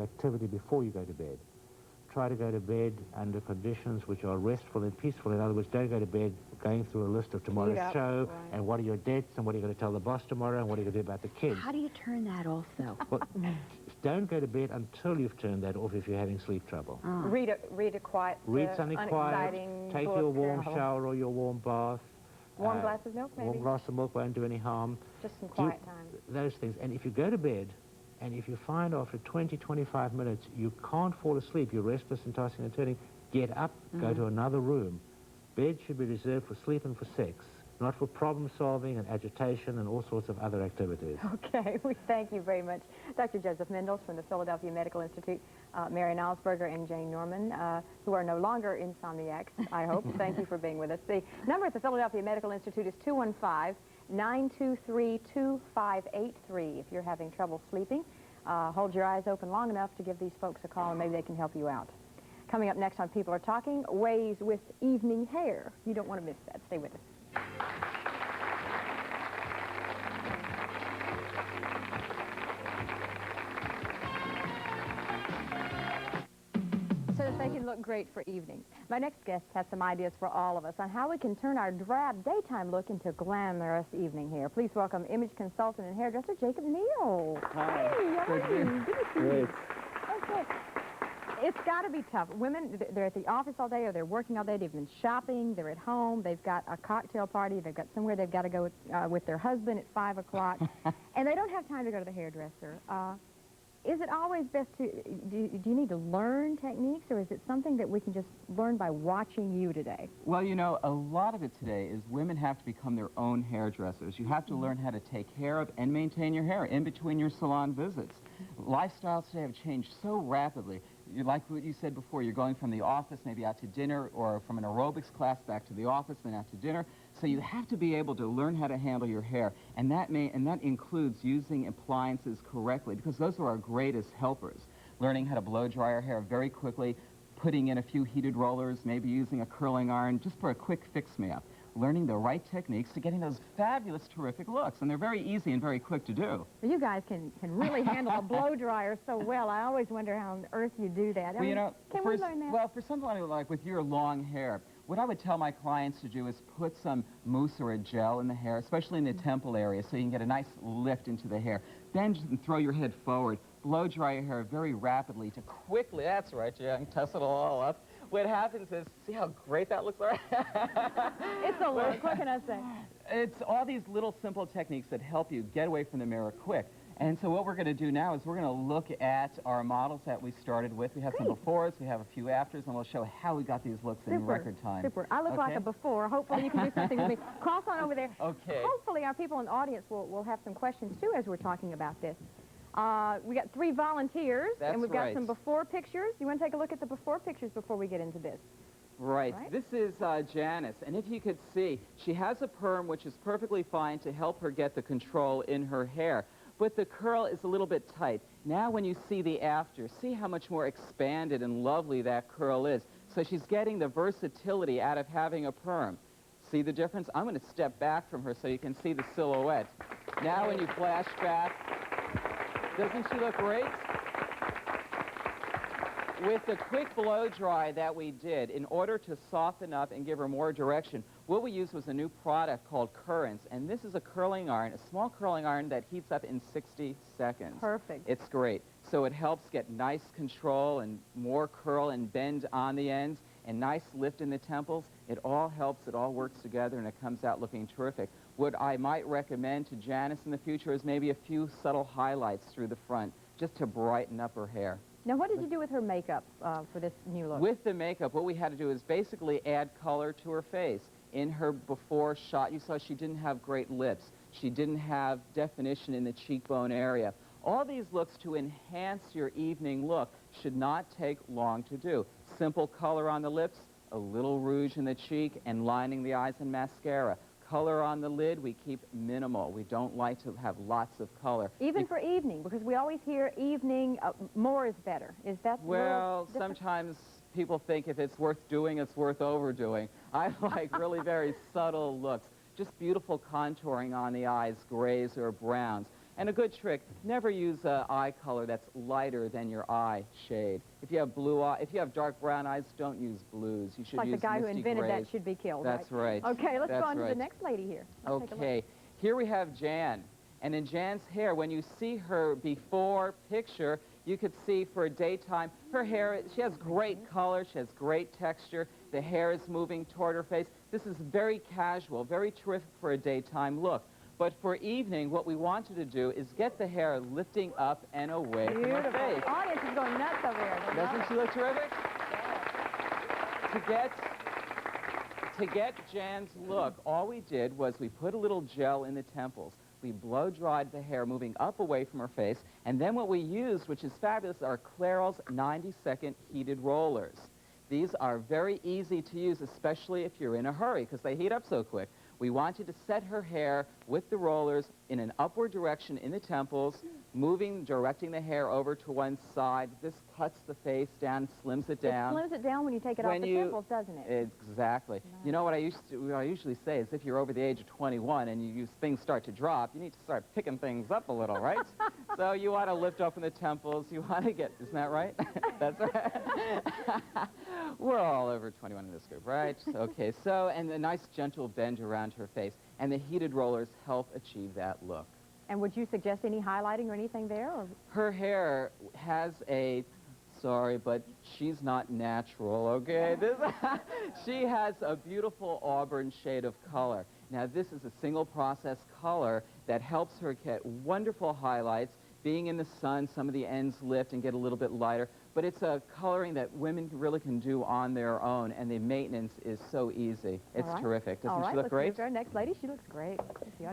activity before you go to bed. Try to go to bed under conditions which are restful and peaceful. In other words, don't go to bed going through a list of tomorrow's show, and what are your debts, and what are you going to tell the boss tomorrow, and what are you going to do about the kids. How do you turn that off, though? Well, don't go to bed until you've turned that off if you're having sleep trouble. Read a quiet, Read something quiet, take book, your warm shower or your warm bath. Warm glass of milk, maybe? Warm glass of milk won't do any harm. Just some quiet time. Those things. And if you go to bed, and if you find after 20, 25 minutes you can't fall asleep, you're restless and tossing and turning, get up, go to another room. Bed should be reserved for sleep and for sex, not for problem solving and agitation and all sorts of other activities. Okay, we thank you very much. Dr. Joseph Mendels from the Philadelphia Medical Institute, Marian Alsberger and Jane Norman, who are no longer insomniacs, I hope. Thank you for being with us. The number at the Philadelphia Medical Institute is 215-923-2583. If you're having trouble sleeping, hold your eyes open long enough to give these folks a call, and maybe they can help you out. Coming up next on People Are Talking, ways with evening hair. You don't want to miss that. Stay with us. So that they can look great for evenings. My next guest has some ideas for all of us on how we can turn our drab daytime look into glamorous evening hair. Please welcome image consultant and hairdresser Jacob Neal. Hi. Hey, how are you? Good to see you. Great. Okay. It's got to be tough. Women, they're at the office all day, or they're working all day. They've been shopping. They're at home. They've got a cocktail party. They've got somewhere they've got to go with their husband at 5 o'clock, and they don't have time to go to the hairdresser. Is it always best to, do you need to learn techniques, or is it something that we can just learn by watching you today? Well, you know, a lot of it today is women have to become their own hairdressers. You have to learn how to take care of and maintain your hair in between your salon visits. Lifestyles today have changed so rapidly. You like what you said before, you're going from the office maybe out to dinner, or from an aerobics class back to the office, then out to dinner. So you have to be able to learn how to handle your hair, and that includes using appliances correctly, because those are our greatest helpers. Learning how to blow dry our hair very quickly, putting in a few heated rollers, maybe using a curling iron just for a quick fix-me-up. Learning the right techniques to getting those fabulous, terrific looks, and they're very easy and very quick to do. Well, you guys can really handle a blow dryer so well. I always wonder how on earth you do that. Well, you know, can we learn that? Well, for someone like with your long hair, what I would tell my clients to do is put some mousse or a gel in the hair, especially in the temple area, so you can get a nice lift into the hair. Then just throw your head forward, blow dry your hair very rapidly to quickly, that's right, you can tussle it all up. What happens is, see how great that looks like? It's a look, what can I say? It's all these little simple techniques that help you get away from the mirror quick. And so what we're going to do now is we're going to look at our models that we started with. We have some befores, we have a few afters, and we'll show how we got these looks in record time. Super. I look like a before. Hopefully you can do something with me. Cross on over there. Okay. Hopefully our people in the audience will have some questions, too, as we're talking about this. We got 3 volunteers, and we've got some before pictures. You want to take a look at the before pictures before we get into this? Right. This is Janice, and if you could see, she has a perm which is perfectly fine to help her get the control in her hair, but the curl is a little bit tight. Now when you see the after, see how much more expanded and lovely that curl is. So she's getting the versatility out of having a perm. See the difference? I'm going to step back from her so you can see the silhouette. Now when you flash back, doesn't she look great? With the quick blow dry that we did, in order to soften up and give her more direction, what we used was a new product called Currents, and this is a curling iron, a small curling iron that heats up in 60 seconds. Perfect. It's great. So it helps get nice control and more curl and bend on the ends and nice lift in the temples. It all helps, it all works together, and it comes out looking terrific. What I might recommend to Janice in the future is maybe a few subtle highlights through the front, just to brighten up her hair. Now, what did you do with her makeup for this new look? With the makeup, what we had to do is basically add color to her face. In her before shot, you saw she didn't have great lips. She didn't have definition in the cheekbone area. All these looks to enhance your evening look should not take long to do. Simple color on the lips, a little rouge in the cheek, and lining the eyes and mascara. Color on the lid, we keep minimal. We don't like to have lots of color. Even for evening, because we always hear evening, more is better. Is that well, sometimes people think if it's worth doing, it's worth overdoing. I like really very subtle looks. Just beautiful contouring on the eyes, grays or browns. And a good trick, never use eye color that's lighter than your eye shade. If you have if you have dark brown eyes, don't use blues. You should like use the guy who misty invented grays. that should be killed. That's right. Okay, let's That's go on to right. the next lady here. Let's take a look. Okay, here we have Jan. And in Jan's hair, when you see her before picture, you could see for daytime, her hair, she has great color, she has great texture, the hair is moving toward her face. This is very casual, very terrific for a daytime look. But for evening, what we wanted to do is get the hair lifting up and away from her face. The audience is going nuts over here. Doesn't she look terrific? To get Jan's look, all we did was we put a little gel in the temples. We blow-dried the hair moving up away from her face, and then what we used, which is fabulous, are Clairol's 90-second heated rollers. These are very easy to use, especially if you're in a hurry, because they heat up so quick. We want you to set her hair with the rollers in an upward direction in the temples, directing the hair over to one side. This cuts the face down, slims it down. It slims it down when you take it off the temples, doesn't it? Exactly. Nice. You know what I usually say is if you're over the age of 21 and things start to drop, you need to start picking things up a little, right? So you want to lift up in the temples. You want to get, isn't that right? That's right. We're all over 21 in this group, right? Okay, so, and a nice gentle bend around her face. And the heated rollers help achieve that look. And would you suggest any highlighting or anything there? Or? Her hair has sorry, but she's not natural, okay? She has a beautiful auburn shade of color. Now, this is a single process color that helps her get wonderful highlights. Being in the sun, some of the ends lift and get a little bit lighter. But it's a coloring that women really can do on their own, and the maintenance is so easy. It's terrific. Doesn't she look great? Our next lady, she looks great.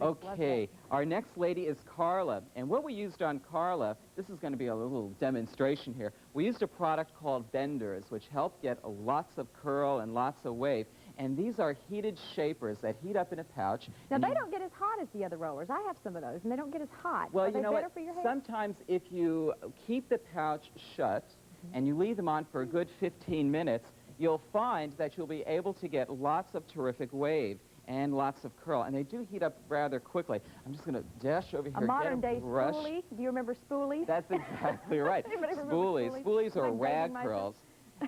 Okay, our next lady is Carla. And what we used on Carla, this is going to be a little demonstration here. We used a product called Benders, which help get lots of curl and lots of wave. And these are heated shapers that heat up in a pouch. Now, they don't get as hot as the other rollers. I have some of those, and they don't get as hot. Well, Are they you know better what? for your hair? Sometimes if you keep the pouch shut and you leave them on for a good 15 minutes, you'll find that you'll be able to get lots of terrific wave and lots of curl. And they do heat up rather quickly. I'm just going to dash over here. A modern-day brush. spoolie. Do you remember spoolies? That's exactly right. Spoolies. Spoolies are rag curls.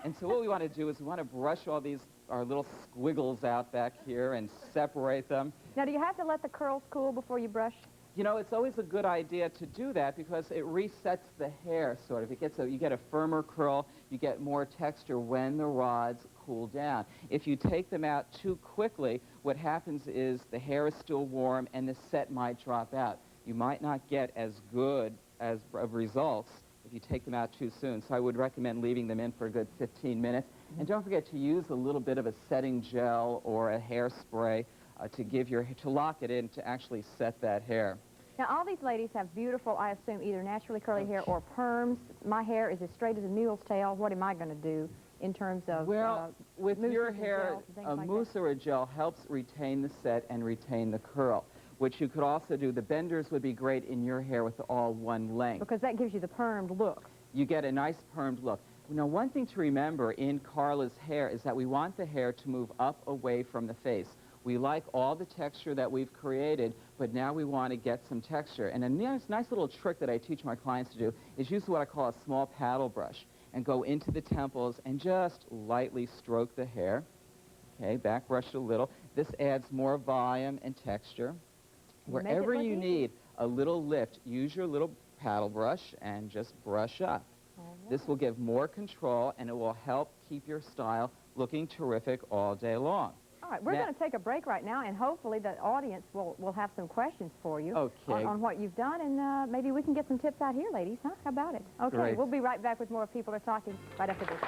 And so what we want to do is we want to brush all these, our little squiggles out back here and separate them. Now, do you have to let the curls cool before you brush? You know, it's always a good idea to do that because it resets the hair, sort of. You get a firmer curl, you get more texture when the rods cool down. If you take them out too quickly, what happens is the hair is still warm and the set might drop out. You might not get as good of results if you take them out too soon. So I would recommend leaving them in for a good 15 minutes. And don't forget to use a little bit of a setting gel or a hairspray to lock it in to actually set that hair. Now, all these ladies have beautiful, I assume, either naturally curly hair or perms. My hair is as straight as a mule's tail. What am I going to do in terms of Well, with your hair, a mousse or a gel helps retain the set and retain the curl, which you could also do. The Benders would be great in your hair with all one length. Because that gives you the permed look. You get a nice permed look. Now, one thing to remember in Carla's hair is that we want the hair to move up away from the face. We like all the texture that we've created, but now we want to get some texture. And a nice little trick that I teach my clients to do is use what I call a small paddle brush and go into the temples and just lightly stroke the hair. Okay, back brush a little. This adds more volume and texture. Wherever you need a little lift, use your little paddle brush and just brush up. This will give more control, and it will help keep your style looking terrific all day long. All right, we're going to take a break right now, and hopefully the audience will have some questions for you on what you've done, and maybe we can get some tips out here, ladies, huh? How about it? Okay, Great. We'll be right back with more People Are Talking right after this.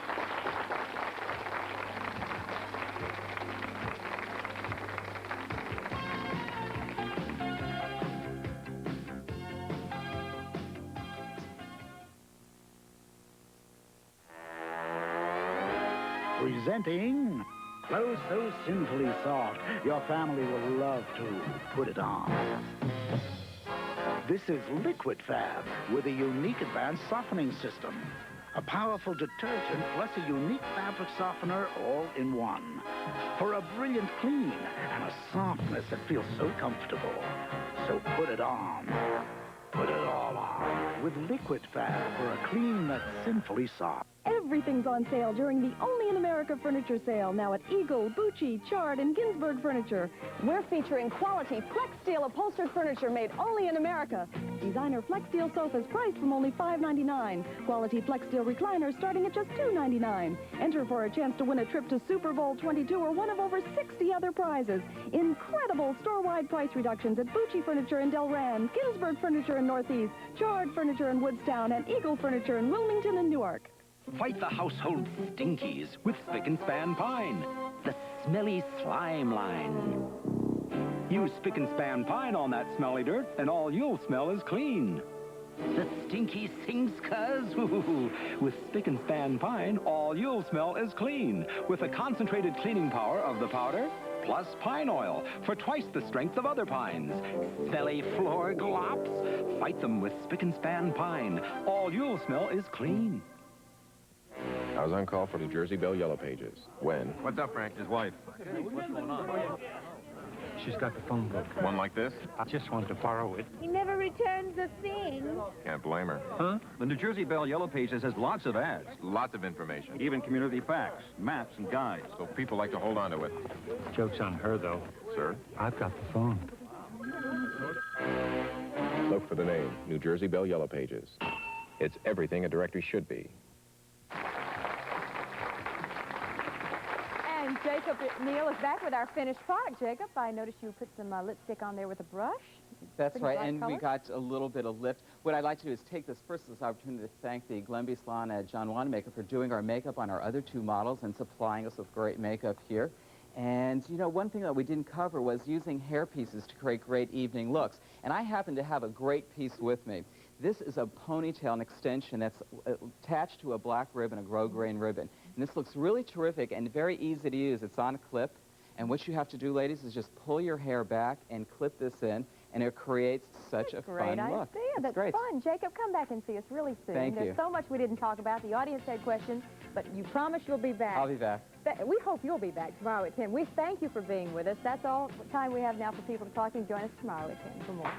Presenting clothes so sinfully soft, your family will love to put it on. This is Liquid Fab with a unique advanced softening system. A powerful detergent plus a unique fabric softener all in one. For a brilliant clean and a softness that feels so comfortable. So put it on. put it all on with Liquid Fab for a clean that's sinfully soft. Everything's on sale during the Only in America furniture sale, now at Eagle, Bucci, Chard, and Ginsberg Furniture. We're featuring quality Flexsteel upholstered furniture made only in America. Designer Flexsteel sofas priced from only $5.99. Quality Flexsteel recliners starting at just $2.99. Enter for a chance to win a trip to Super Bowl 22 or one of over 60 other prizes. Incredible store-wide price reductions at Bucci Furniture in Delran, Ginsberg Furniture in Northeast, Chard Furniture in Woodstown, and Eagle Furniture in Wilmington and Newark. Fight the household stinkies with Spic and Span Pine, the smelly slime line. Use Spic and Span Pine on that smelly dirt, and all you'll smell is clean. The stinky sinks, cuz. With Spic and Span Pine, all you'll smell is clean. With the concentrated cleaning power of the powder, plus pine oil for twice the strength of other pines. Smelly floor glops? Fight them with Spic and Span Pine. All you'll smell is clean. I was on call for the Jersey Belle Yellow Pages. When? What's up, Frank? His wife. What's going on? She's got the phone book. One like this? I just want to borrow it. He never returns a thing. Can't blame her. Huh? The New Jersey Belle Yellow Pages has lots of ads. Lots of information. Even community facts, maps, and guides. So people like to hold on to it. Joke's on her, though. Sir? I've got the phone. Look for the name, New Jersey Belle Yellow Pages. It's everything a directory should be. And Jacob Neal is back with our finished product. Jacob, I noticed you put some lipstick on there with a brush. That's Pretty right, bright and color. we got a little bit of lift. What I'd like to do is take this opportunity to thank the Glenby Salon at John Wanamaker for doing our makeup on our other two models and supplying us with great makeup here. And, you know, one thing that we didn't cover was using hair pieces to create great evening looks. And I happen to have a great piece with me. This is a ponytail, an extension that's attached to a black ribbon, a grosgrain ribbon. And this looks really terrific and very easy to use. It's on a clip. And what you have to do, ladies, is just pull your hair back and clip this in, and it creates such a fun look. That's great. fun. Jacob, come back and see us really soon. Thank you. There's so much we didn't talk about. The audience had questions, but you promise you'll be back. I'll be back. We hope you'll be back tomorrow at 10. We thank you for being with us. That's all the time we have now for People Talking. Join us tomorrow at 10 for more.